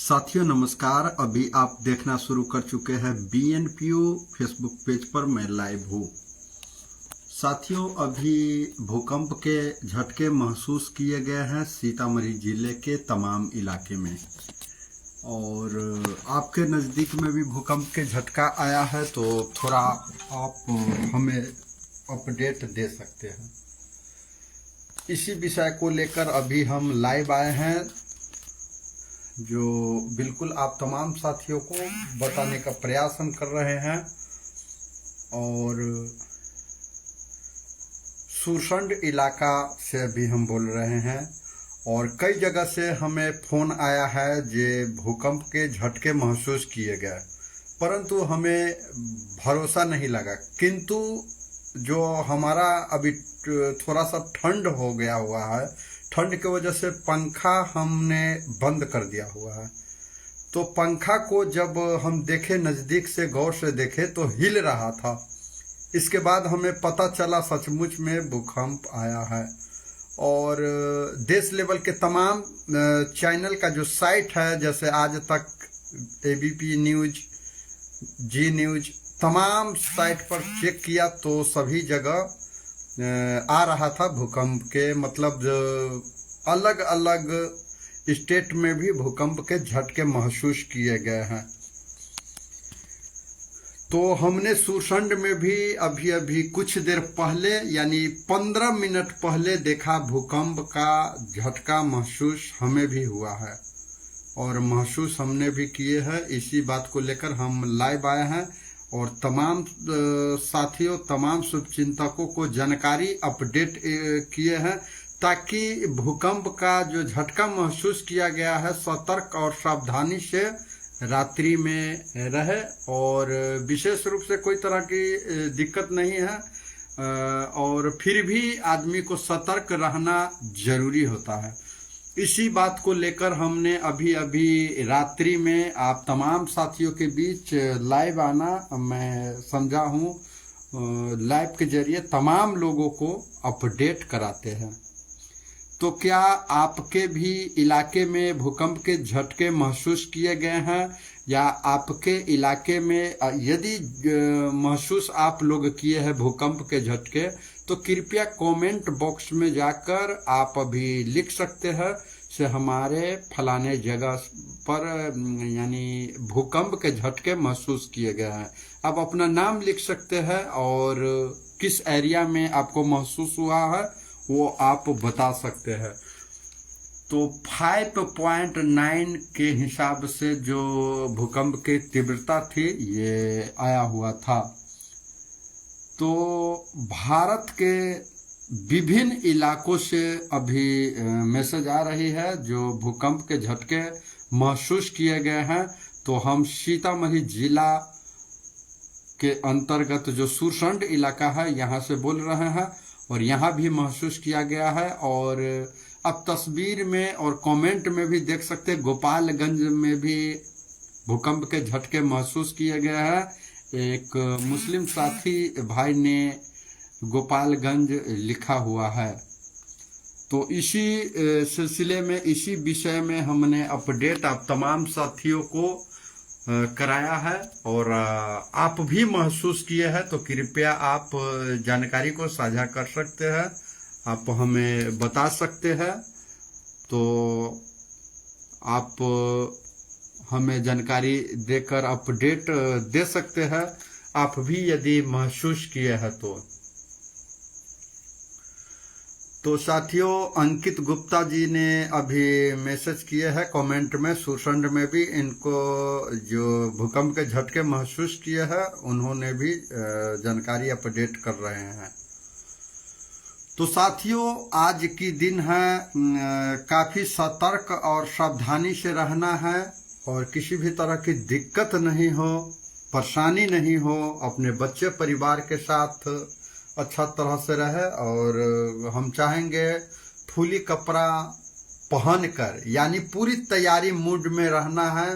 साथियों नमस्कार। अभी आप देखना शुरू कर चुके हैं BNPO फेसबुक पेज पर मैं लाइव हूँ। साथियों अभी भूकंप के झटके महसूस किए गए हैं सीतामढ़ी जिले के तमाम इलाके में, और आपके नज़दीक में भी भूकंप के झटका आया है तो थोड़ा आप हमें अपडेट दे सकते हैं। इसी विषय को लेकर अभी हम लाइव आए हैं, जो बिल्कुल आप तमाम साथियों को बताने का प्रयास हम कर रहे हैं। और सुरसंड इलाका से भी हम बोल रहे हैं, और कई जगह से हमें फ़ोन आया है जे भूकंप के झटके महसूस किए गए, परंतु हमें भरोसा नहीं लगा। किंतु जो हमारा अभी थोड़ा सा ठंड हो गया हुआ है, ठंड की वजह से पंखा हमने बंद कर दिया हुआ है, तो पंखा को जब हम देखे नज़दीक से गौर से देखे तो हिल रहा था। इसके बाद हमें पता चला सचमुच में भूकंप आया है। और देश लेवल के तमाम चैनल का जो साइट है, जैसे आज तक, ABP न्यूज, जी न्यूज, तमाम साइट पर चेक किया तो सभी जगह आ रहा था भूकंप के, मतलब अलग अलग स्टेट में भी भूकंप के झटके महसूस किए गए हैं। तो हमने सुरसंड में भी अभी कुछ देर पहले, यानी 15 मिनट पहले देखा, भूकंप का झटका महसूस हमें भी हुआ है और महसूस हमने भी किए हैं। इसी बात को लेकर हम लाइव आए हैं और तमाम साथियों, तमाम शुभचिंतकों को जानकारी अपडेट किए हैं, ताकि भूकंप का जो झटका महसूस किया गया है सतर्क और सावधानी से रात्रि में रहे, और विशेष रूप से कोई तरह की दिक्कत नहीं है। और फिर भी आदमी को सतर्क रहना जरूरी होता है। इसी बात को लेकर हमने अभी रात्रि में आप तमाम साथियों के बीच लाइव आना मैं समझा हूँ। लाइव के जरिए तमाम लोगों को अपडेट कराते हैं। तो क्या आपके भी इलाके में भूकंप के झटके महसूस किए गए हैं, या आपके इलाके में यदि महसूस आप लोग किए हैं भूकंप के झटके, तो कृपया कमेंट बॉक्स में जाकर आप अभी लिख सकते हैं से हमारे फलाने जगह पर यानी भूकंप के झटके महसूस किए गए हैं। आप अपना नाम लिख सकते हैं और किस एरिया में आपको महसूस हुआ है वो आप बता सकते हैं। तो 5.9 के हिसाब से जो भूकंप की तीव्रता थी ये आया हुआ था। तो भारत के विभिन्न इलाकों से अभी मैसेज आ रही है जो भूकंप के झटके महसूस किए गए हैं। तो हम सीतामढ़ी जिला के अंतर्गत जो सुरसंड इलाका है यहाँ से बोल रहे हैं, और यहाँ भी महसूस किया गया है। और अब तस्वीर में और कमेंट में भी देख सकते हैं, गोपालगंज में भी भूकंप के झटके महसूस किए गए हैं। एक मुस्लिम साथी भाई ने गोपालगंज लिखा हुआ है। तो इसी सिलसिले में, इसी विषय में हमने अपडेट आप तमाम साथियों को कराया है, और आप भी महसूस किए हैं तो कृपया आप जानकारी को साझा कर सकते हैं, आप हमें बता सकते हैं। तो आप हमें जानकारी देकर अपडेट दे सकते हैं, आप भी यदि महसूस किए हैं तो साथियों, अंकित गुप्ता जी ने अभी मैसेज किए हैं कमेंट में, सुरसंड में भी इनको जो भूकंप के झटके महसूस किए हैं उन्होंने भी जानकारी अपडेट कर रहे हैं। तो साथियों, आज की दिन है, काफ़ी सतर्क और सावधानी से रहना है, और किसी भी तरह की दिक्कत नहीं हो, परेशानी नहीं हो, अपने बच्चे परिवार के साथ अच्छा तरह से रहे। और हम चाहेंगे फुली कपड़ा पहनकर, यानी पूरी तैयारी मूड में रहना है,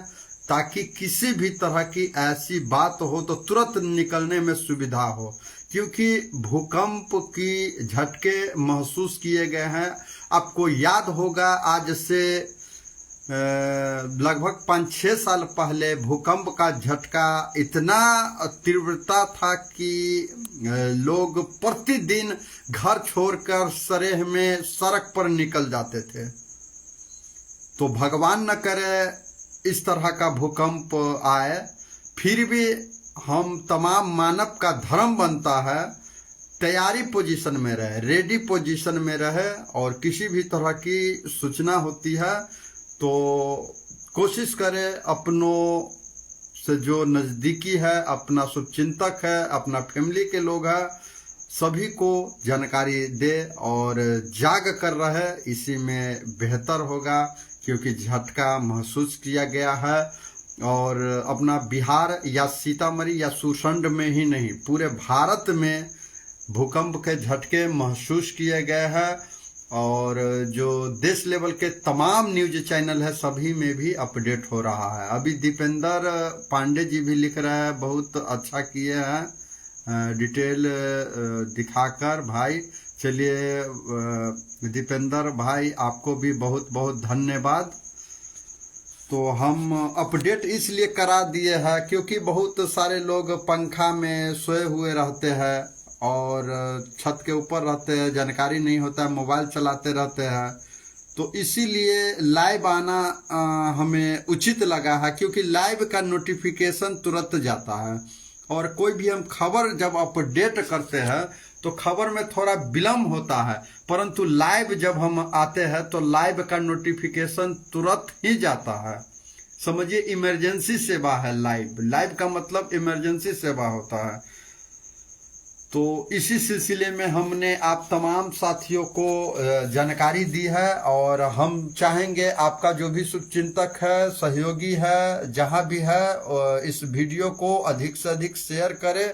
ताकि किसी भी तरह की ऐसी बात हो तो तुरंत निकलने में सुविधा हो, क्योंकि भूकंप की झटके महसूस किए गए हैं। आपको याद होगा आज से लगभग 5-6 साल पहले भूकंप का झटका इतना तीव्रता था कि लोग प्रतिदिन घर छोड़कर सरेह में सड़क पर निकल जाते थे। तो भगवान न करे इस तरह का भूकंप आए, फिर भी हम तमाम मानव का धर्म बनता है तैयारी पोजीशन में रहे, रेडी पोजीशन में रहे, और किसी भी तरह की सूचना होती है तो कोशिश करे अपनों से जो नज़दीकी है, अपना शुभचिंतक है, अपना फैमिली के लोग हैं, सभी को जानकारी दे और जाग कर रहे, इसी में बेहतर होगा। क्योंकि झटका महसूस किया गया है और अपना बिहार या सीतामढ़ी या सुरसंड में ही नहीं, पूरे भारत में भूकंप के झटके महसूस किए गए हैं। और जो देश लेवल के तमाम न्यूज चैनल है सभी में भी अपडेट हो रहा है। अभी दीपेंद्र पांडे जी भी लिख रहे हैं, बहुत अच्छा किए हैं डिटेल दिखाकर। भाई चलिए दीपेंद्र भाई, आपको भी बहुत बहुत धन्यवाद। तो हम अपडेट इसलिए करा दिए हैं क्योंकि बहुत सारे लोग पंखा में सोए हुए रहते हैं और छत के ऊपर रहते हैं, जानकारी नहीं होता है, मोबाइल चलाते रहते हैं। तो इसीलिए लाइव आना हमें उचित लगा है, क्योंकि लाइव का नोटिफिकेशन तुरंत जाता है और कोई भी हम खबर जब अपडेट करते हैं तो खबर में थोड़ा विलम्ब होता है, परंतु लाइव जब हम आते हैं तो लाइव का नोटिफिकेशन तुरंत ही जाता है। समझिए इमरजेंसी सेवा है लाइव, लाइव का मतलब इमरजेंसी सेवा होता है। तो इसी सिलसिले में हमने आप तमाम साथियों को जानकारी दी है और हम चाहेंगे आपका जो भी शुभचिंतक है, सहयोगी है, जहां भी है, इस वीडियो को अधिक से अधिक शेयर करें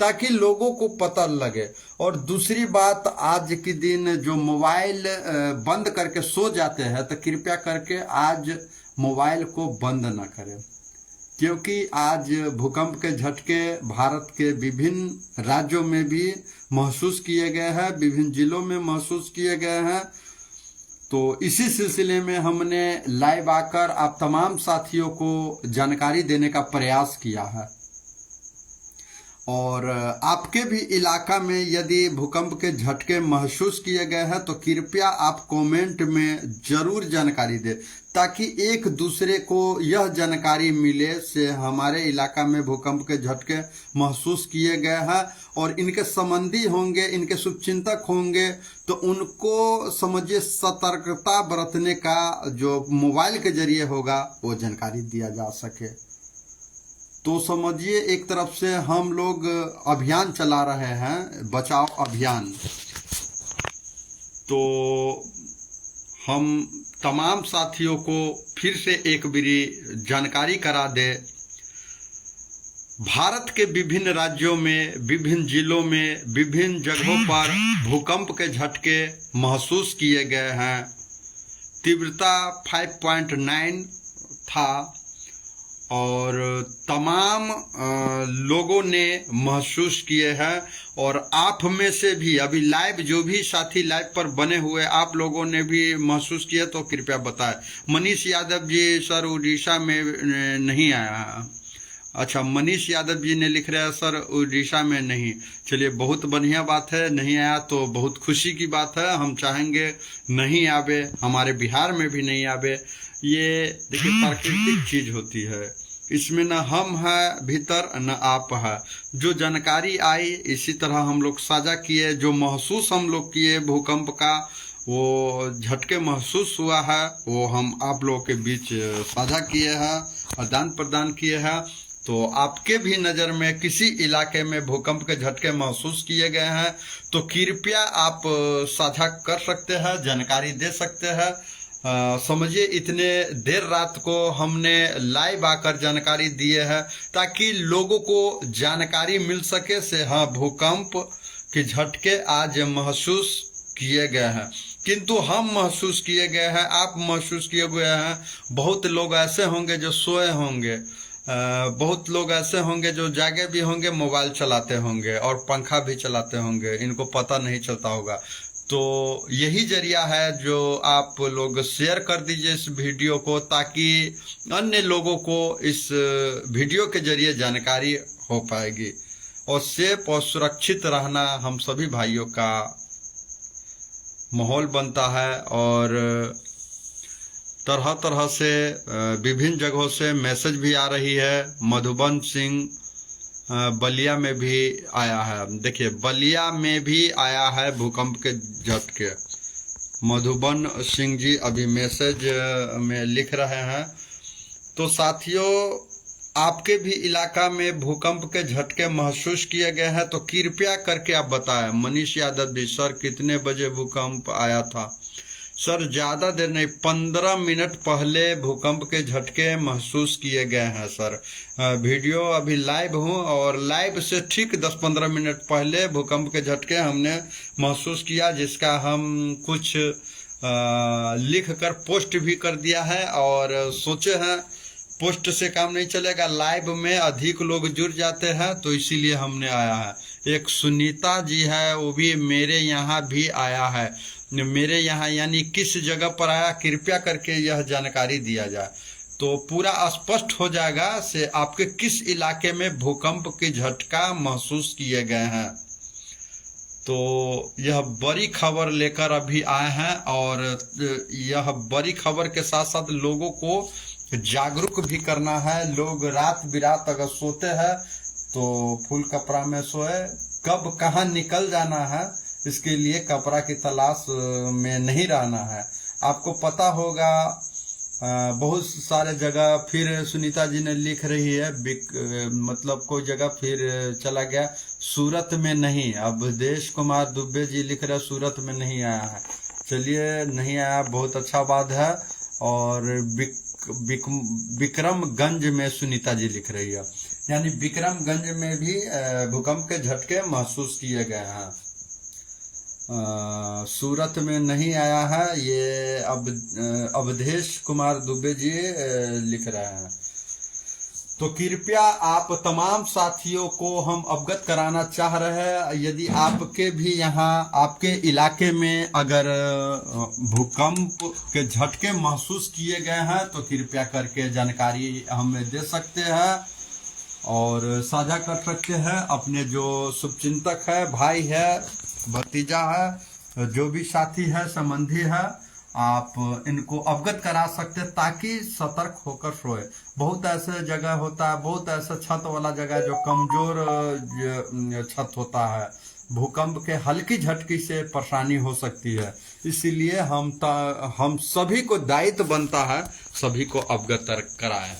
ताकि लोगों को पता लगे। और दूसरी बात, आज के दिन जो मोबाइल बंद करके सो जाते हैं तो कृपया करके आज मोबाइल को बंद न करें, क्योंकि आज भूकंप के झटके भारत के विभिन्न राज्यों में भी महसूस किए गए हैं, विभिन्न जिलों में महसूस किए गए हैं। तो इसी सिलसिले में हमने लाइव आकर आप तमाम साथियों को जानकारी देने का प्रयास किया है। और आपके भी इलाका में यदि भूकंप के झटके महसूस किए गए हैं तो कृपया आप कमेंट में जरूर जानकारी दें, ताकि एक दूसरे को यह जानकारी मिले से हमारे इलाका में भूकंप के झटके महसूस किए गए हैं और इनके संबंधी होंगे, इनके शुभचिंतक होंगे, तो उनको समझिए सतर्कता बरतने का जो मोबाइल के जरिए होगा वो जानकारी दिया जा सके। तो समझिए एक तरफ से हम लोग अभियान चला रहे हैं, बचाव अभियान। तो हम तमाम साथियों को फिर से एक बारी जानकारी करा दे, भारत के विभिन्न राज्यों में, विभिन्न जिलों में, विभिन्न जगहों पर भूकंप के झटके महसूस किए गए हैं। तीव्रता 5.9 था और तमाम लोगों ने महसूस किए हैं। और आप में से भी अभी लाइव जो भी साथी लाइव पर बने हुए आप लोगों ने भी महसूस किया तो कृपया बताएं। मनीष यादव जी, सर उड़ीसा में नहीं आया। अच्छा, मनीष यादव जी ने लिख रहे हैं सर उड़ीसा में नहीं। चलिए बहुत बढ़िया बात है, नहीं आया तो बहुत खुशी की बात है। हम चाहेंगे नहीं आवे, हमारे बिहार में भी नहीं आवे। ये देखिए प्राकृतिक चीज होती है, इसमें न हम है भीतर न आप है। जो जानकारी आई इसी तरह हम लोग साझा किए, जो महसूस हम लोग किए भूकंप का, वो झटके महसूस हुआ है वो हम आप लोगों के बीच साझा किए हैं, आदान प्रदान किए हैं। तो आपके भी नज़र में किसी इलाके में भूकंप के झटके महसूस किए गए हैं तो कृपया आप साझा कर सकते हैं, जानकारी दे सकते हैं। समझिए इतने देर रात को हमने लाइव आकर जानकारी दिए है ताकि लोगों को जानकारी मिल सके से हाँ भूकंप के झटके आज महसूस किए गए हैं। किंतु हम महसूस किए गए हैं, आप महसूस किए हुए हैं। बहुत लोग ऐसे होंगे जो सोए होंगे, बहुत लोग ऐसे होंगे जो जागे भी होंगे, मोबाइल चलाते होंगे और पंखा भी चलाते होंगे, इनको पता नहीं चलता होगा। तो यही जरिया है जो आप लोग शेयर कर दीजिए इस वीडियो को, ताकि अन्य लोगों को इस वीडियो के जरिए जानकारी हो पाएगी। और सेफ और सुरक्षित रहना हम सभी भाइयों का माहौल बनता है। और तरह तरह से विभिन्न जगहों से मैसेज भी आ रही है। मधुबन सिंह बलिया में भी आया है, देखिए बलिया में भी आया है भूकंप के झटके। मधुबन सिंह जी अभी मैसेज में लिख रहे हैं। तो साथियों, आपके भी इलाका में भूकंप के झटके महसूस किए गए हैं तो कृपया करके आप बताएं। मनीष यादव जी, सर कितने बजे भूकंप आया था? सर ज़्यादा देर नहीं, 15 मिनट पहले भूकंप के झटके महसूस किए गए हैं सर। वीडियो अभी लाइव हूँ और लाइव से ठीक 10-15 मिनट पहले भूकंप के झटके हमने महसूस किया, जिसका हम कुछ लिख कर पोस्ट भी कर दिया है। और सोचे हैं पोस्ट से काम नहीं चलेगा, लाइव में अधिक लोग जुड़ जाते हैं, तो इसीलिए हमने आया है। एक सुनीता जी है, वो भी मेरे यहाँ भी आया है। मेरे यहाँ यानी किस जगह पर आया, कृपया करके यह जानकारी दिया जाए तो पूरा स्पष्ट हो जाएगा से आपके किस इलाके में भूकंप के झटका महसूस किए गए हैं। तो यह बड़ी खबर लेकर अभी आए हैं और यह बड़ी खबर के साथ साथ लोगों को जागरूक भी करना है। लोग रात बिरात अगर सोते हैं तो फुल कपड़ा में सोए, कब कहाँ निकल जाना है इसके लिए कपड़ा की तलाश में नहीं रहना है। आपको पता होगा बहुत सारे जगह, फिर सुनीता जी ने लिख रही है मतलब कोई जगह फिर चला गया, सूरत में नहीं। अब देश कुमार दुबे जी लिख रहे सूरत में नहीं आया है। चलिए नहीं आया, बहुत अच्छा बात है। और विक्रमगंज में सुनीता जी लिख रही है, यानी विक्रमगंज में भी भूकंप के झटके महसूस किए गए हैं। सूरत में नहीं आया है, ये अवधेश कुमार दुबे जी लिख रहे हैं। तो कृपया आप तमाम साथियों को हम अवगत कराना चाह रहे हैं, यदि आपके भी यहाँ आपके इलाके में अगर भूकंप के झटके महसूस किए गए हैं तो कृपया करके जानकारी हमें दे सकते हैं और साझा कर सकते हैं। अपने जो शुभचिंतक है, भाई है, भतीजा है, जो भी साथी है, संबंधी है, आप इनको अवगत करा सकते हैं ताकि सतर्क होकर सोए। बहुत ऐसे जगह होता है, बहुत ऐसा छत वाला जगह जो कमजोर छत होता है, भूकंप के हल्की झटकी से परेशानी हो सकती है। इसीलिए हम सभी को दायित्व बनता है सभी को अवगत कराएं।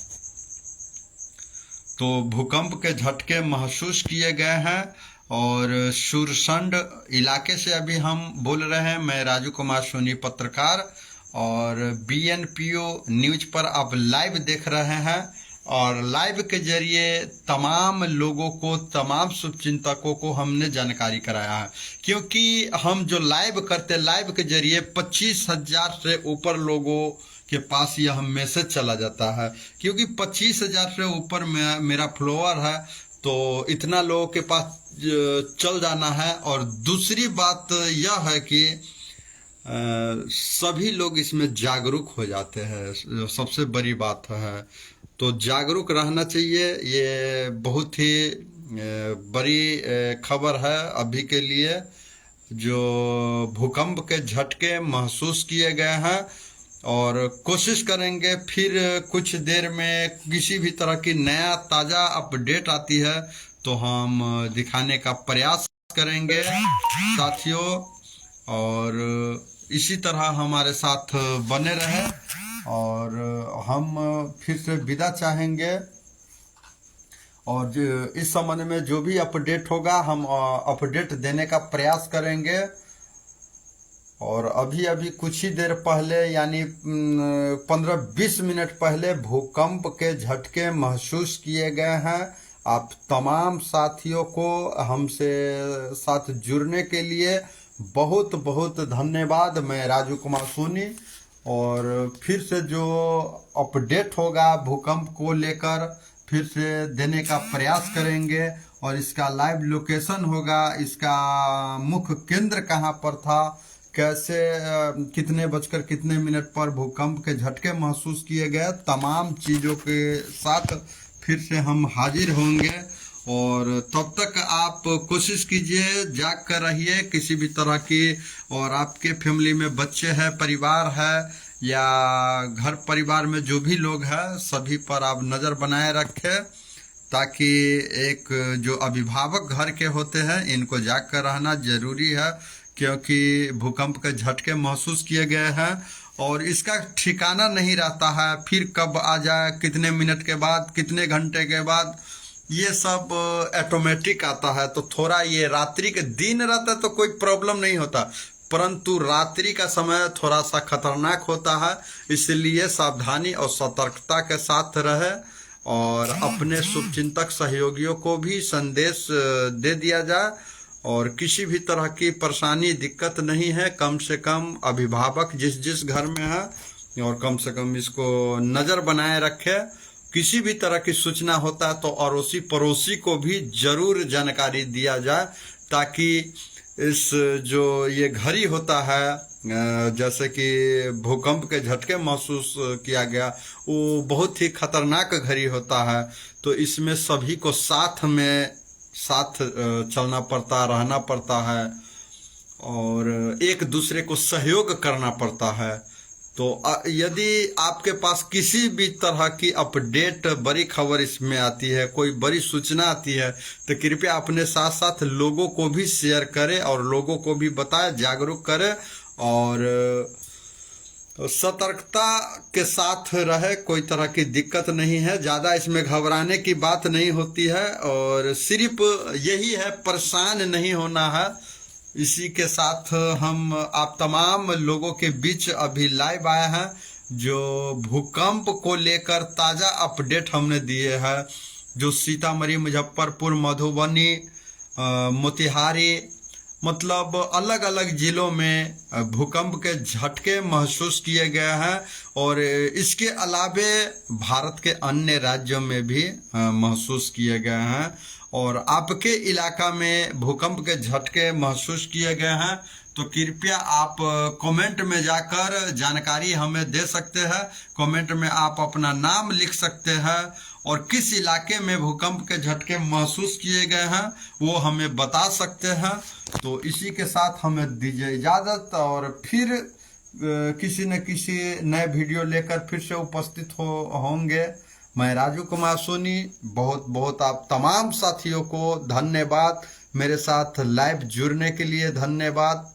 तो भूकंप के झटके महसूस किए गए हैं और सुरसंड इलाके से अभी हम बोल रहे हैं। मैं राजू कुमार सोनी, पत्रकार, और BNPO न्यूज पर आप लाइव देख रहे हैं। और लाइव के जरिए तमाम लोगों को, तमाम शुभचिंतकों को हमने जानकारी कराया है, क्योंकि हम जो लाइव करते, लाइव के जरिए 25,000 से ऊपर लोगों के पास यह मैसेज चला जाता है। क्योंकि 25,000 से ऊपर मेरा फॉलोअर है, तो इतना लोगों के पास चल जाना है। और दूसरी बात यह है कि सभी लोग इसमें जागरूक हो जाते हैं, सबसे बड़ी बात है। तो जागरूक रहना चाहिए, ये बहुत ही बड़ी खबर है अभी के लिए। जो भूकंप के झटके महसूस किए गए हैं और कोशिश करेंगे फिर कुछ देर में किसी भी तरह की नया ताज़ा अपडेट आती है तो हम दिखाने का प्रयास करेंगे साथियों। और इसी तरह हमारे साथ बने रहें और हम फिर से विदा चाहेंगे। और इस संबंध में जो भी अपडेट होगा हम अपडेट देने का प्रयास करेंगे। और अभी कुछ ही देर पहले, यानी 15-20 मिनट पहले भूकंप के झटके महसूस किए गए हैं। आप तमाम साथियों को हमसे साथ जुड़ने के लिए बहुत बहुत धन्यवाद। मैं राजू कुमार सोनी, और फिर से जो अपडेट होगा भूकंप को लेकर फिर से देने का प्रयास करेंगे। और इसका लाइव लोकेशन होगा, इसका मुख्य केंद्र कहाँ पर था, कैसे कितने बजकर कितने मिनट पर भूकंप के झटके महसूस किए गए, तमाम चीज़ों के साथ फिर से हम हाजिर होंगे। और तब तक आप कोशिश कीजिए, जाग कर रहिए किसी भी तरह की, और आपके फैमिली में बच्चे हैं, परिवार है, या घर परिवार में जो भी लोग हैं सभी पर आप नज़र बनाए रखें, ताकि एक जो अभिभावक घर के होते हैं इनको जाग कर रहना जरूरी है, क्योंकि भूकंप के झटके महसूस किए गए हैं और इसका ठिकाना नहीं रहता है, फिर कब आ जाए, कितने मिनट के बाद, कितने घंटे के बाद, ये सब ऑटोमेटिक आता है। तो थोड़ा ये रात्रि के, दिन रहता तो कोई प्रॉब्लम नहीं होता, परंतु रात्रि का समय थोड़ा सा खतरनाक होता है, इसलिए सावधानी और सतर्कता के साथ रहे और अपने शुभचिंतक सहयोगियों को भी संदेश दे दिया जाए। और किसी भी तरह की परेशानी, दिक्कत नहीं है, कम से कम अभिभावक जिस जिस घर में है और कम से कम इसको नज़र बनाए रखे। किसी भी तरह की सूचना होता है तो अड़ोसी पड़ोसी को भी जरूर जानकारी दिया जाए, ताकि इस जो ये घड़ी होता है जैसे कि भूकंप के झटके महसूस किया गया, वो बहुत ही खतरनाक घड़ी होता है। तो इसमें सभी को साथ चलना पड़ता, रहना पड़ता है और एक दूसरे को सहयोग करना पड़ता है। तो यदि आपके पास किसी भी तरह की अपडेट, बड़ी खबर इसमें आती है, कोई बड़ी सूचना आती है, तो कृपया अपने साथ साथ लोगों को भी शेयर करें और लोगों को भी बताएं, जागरूक करें और सतर्कता के साथ रहे। कोई तरह की दिक्कत नहीं है, ज़्यादा इसमें घबराने की बात नहीं होती है और सिर्फ यही है, परेशान नहीं होना है। इसी के साथ हम आप तमाम लोगों के बीच अभी लाइव आए हैं, जो भूकंप को लेकर ताज़ा अपडेट हमने दिए हैं, जो सीतामढ़ी, मुजफ्फरपुर, मधुबनी, मोतिहारी, मतलब अलग अलग जिलों में भूकंप के झटके महसूस किए गए हैं और इसके अलावे भारत के अन्य राज्यों में भी महसूस किए गए हैं। और आपके इलाका में भूकंप के झटके महसूस किए गए हैं तो कृपया आप कमेंट में जाकर जानकारी हमें दे सकते हैं। कमेंट में आप अपना नाम लिख सकते हैं और किस इलाके में भूकंप के झटके महसूस किए गए हैं वो हमें बता सकते हैं। तो इसी के साथ हमें दीजिए इजाज़त और फिर किसी न किसी नए वीडियो लेकर फिर से उपस्थित होंगे। मैं राजू कुमार सोनी, बहुत बहुत आप तमाम साथियों को धन्यवाद, मेरे साथ लाइव जुड़ने के लिए धन्यवाद।